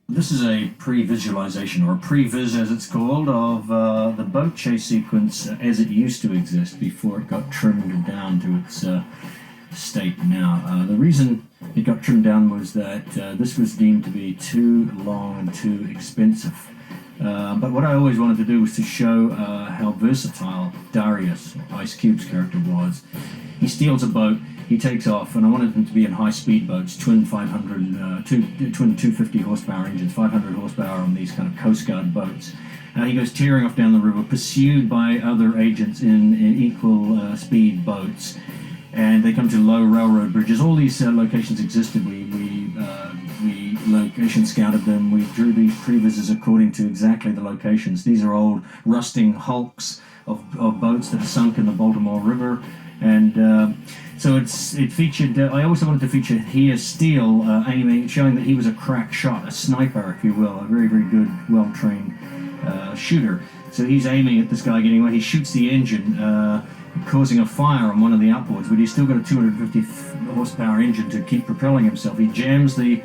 This is a pre-visualization, or a pre-vis as it's called, of the boat chase sequence as it used to exist before it got trimmed down to its state now. The reason it got trimmed down was that this was deemed to be too long and too expensive. But what I always wanted to do was to show how versatile Darius, Ice Cube's character, was. He steals a boat, he takes off, and I wanted them to be in high-speed boats, twin 250 horsepower engines, 500 horsepower on these kind of Coast Guard boats. He goes tearing off down the river, pursued by other agents in equal speed boats, and they come to low railroad bridges. All these locations existed. We location scouted them. We drew these previses according to exactly the locations. These are old rusting hulks of boats that are sunk in the Baltimore River. And so it featured, I also wanted to feature here Steele aiming, showing that he was a crack shot, a sniper, if you will, a very, very good, well-trained shooter. So he's aiming at this guy getting away. He shoots the engine, causing a fire on one of the outboards, but he's still got a 250 horsepower engine to keep propelling himself. He jams the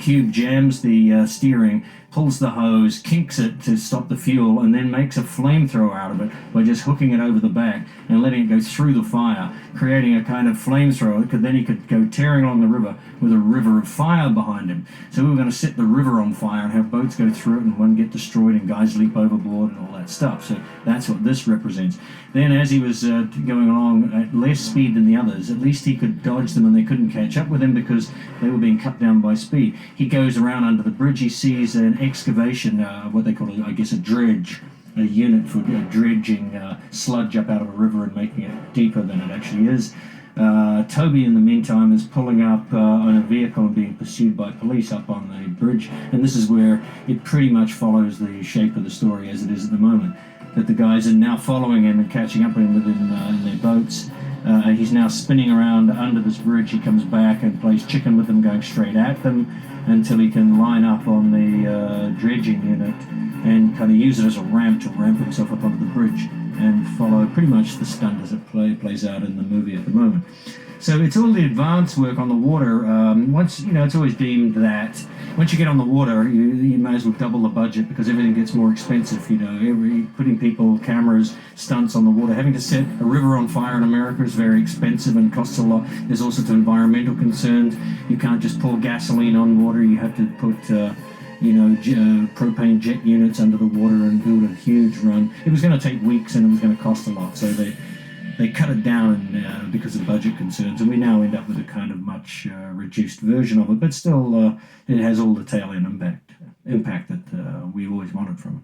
Cube jams the steering, pulls the hose, kinks it to stop the fuel, and then makes a flamethrower out of it by just hooking it over the back and letting it go through the fire, creating a kind of flamethrower. Then he could go tearing along the river with a river of fire behind him. So we were going to set the river on fire and have boats go through it and one get destroyed and guys leap overboard and all that stuff. So that's what this represents. Then as he was going along at less speed than the others, at least he could dodge them and they couldn't catch up with him because they were being cut down by speed. He goes around under the bridge. He sees an excavation, what they call, I guess, a dredge, a unit for dredging sludge up out of a river and making it deeper than it actually is. Toby, in the meantime, is pulling up on a vehicle and being pursued by police up on the bridge. And this is where it pretty much follows the shape of the story as it is at the moment. That the guys are now following him and catching up with him in their boats. He's now spinning around under this bridge. He comes back and plays chicken with them, going straight at them until he can line up on the dredging unit and kind of use it as a ramp to ramp himself up onto the bridge and follow pretty much the stunt as it plays out in the movie at the moment. So it's all the advanced work on the water. It's always deemed that once you get on the water, you may as well double the budget because everything gets more expensive. Putting people, cameras, stunts on the water. Having to set a river on fire in America is very expensive and costs a lot. There's also environmental concerns. You can't just pour gasoline on water. You have to put propane jet units under the water and build a huge run. It was going to take weeks and it was going to cost a lot. So they cut it down because of budget concerns, and we now end up with a kind of much reduced version of it, but still it has all the tail-end impact that we always wanted from it.